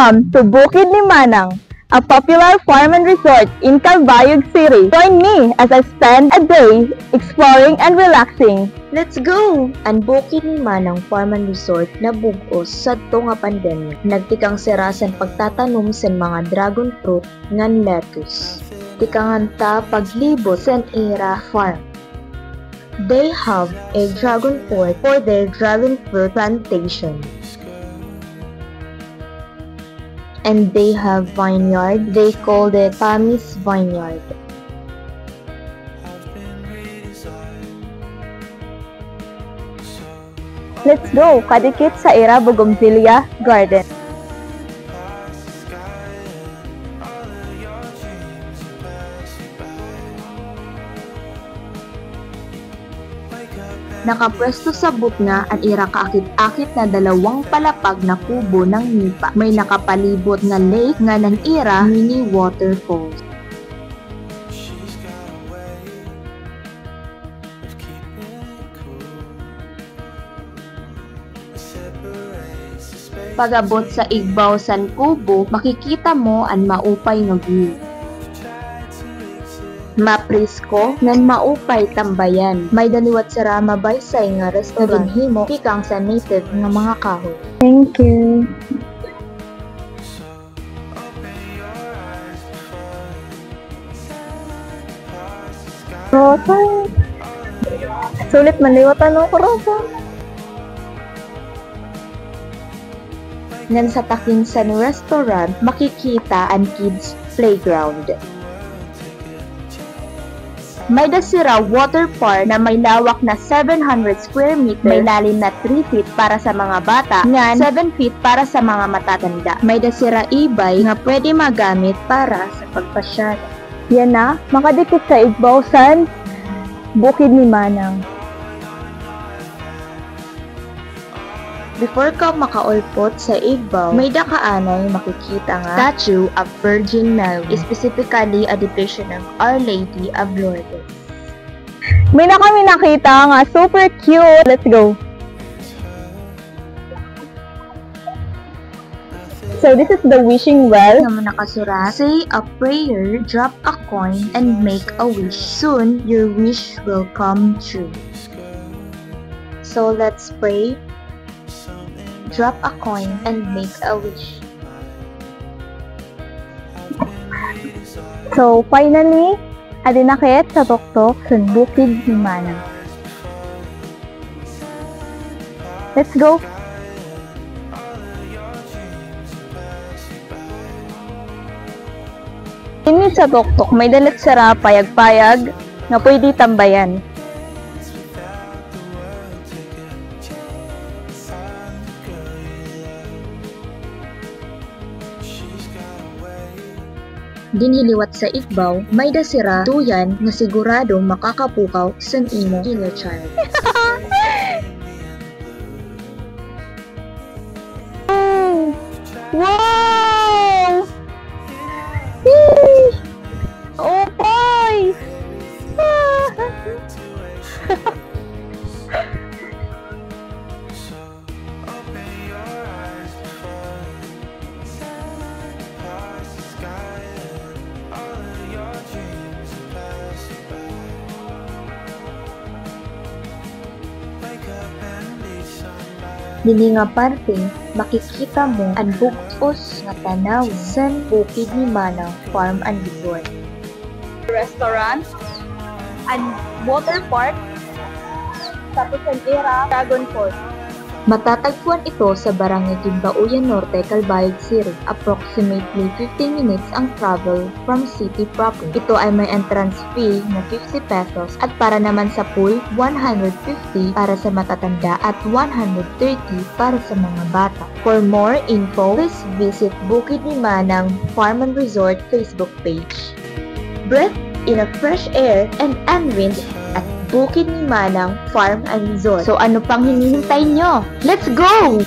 Welcome to Bukid ni Manang, a popular farm and resort in Calbayog City. Join me as I spend a day exploring and relaxing. Let's go! Ang Bukid ni Manang Farm and Resort na bugos sa nga pandemya. Nagtikang serasan pagtatanom sa mga dragon fruit ngan lettuce. Tikanganta paglibot sa Era Farm. They have a dragon fort for their dragon fruit plantation. And they have vineyard. They call it Pamis Vineyard. Let's go! Kadikit sa Era Bougainvillea Garden. Nakapwesto sa butna ang ira kaakit-akit na dalawang palapag na kubo ng nipa. May nakapalibot nga lake nga ng ira mini waterfalls. Pagabot sa igbaw san kubo, makikita mo ang maupay nga view. Maprisko ngan maupay tambayan. May daliwat sara mabaysay nga restaurant himo pikang sa native nga mga kahoy. Thank you. Rosa. Sulit manliwatan ng Rosa. Ngan sa Takinsan restaurant, makikita ang kids playground. May dasira water park na may lawak na 700 square meter, may lalim na 3 feet para sa mga bata, ngan 7 feet para sa mga matatanda. May dasira e-bike nga pwede magamit para sa pagpasyal. Yan na, makadikit sa Igbawsan, Bukid ni Manang. Before ka makaulpot sa Igbaw, may dakaanay makikita nga statue of Virgin Mary, specifically a depiction of Our Lady of Lourdes. May na kami nakita nga super cute. Let's go. So this is the wishing well. Nga nakasurat, say a prayer, drop a coin, and make a wish. Soon, your wish will come true. So let's pray. Drop a coin and make a wish. So finally, adinakit sa tuktok sa Bukid ni Manang. Let's go! Ini sa tuktok may dalit sara payag-payag na pwede tambayan. Dinhiliwat sa Igbaw, may dasira tuyan nga sigurado makakapukaw sa imo killer child. Wow! Oh boy! Dili nga parte, makikita mo ang bugos nga tanaw sa Bukid ni Manang Farm and Resort. Restaurant and water park tapos ang Era Dragon Fort. Matatagpuan ito sa Barangay Gimbauyan Norte, Calbayog City. Approximately 15 minutes ang travel from city proper. Ito ay may entrance fee na 50 pesos at para naman sa pool, 150 para sa matatanda at 130 para sa mga bata. For more info, please visit Bukid ni Manang Farm and Resort Facebook page. Breathe in a fresh air and wind at Bukid ni Manang Farm and Resort. So ano pang hinihintay nyo? Let's go!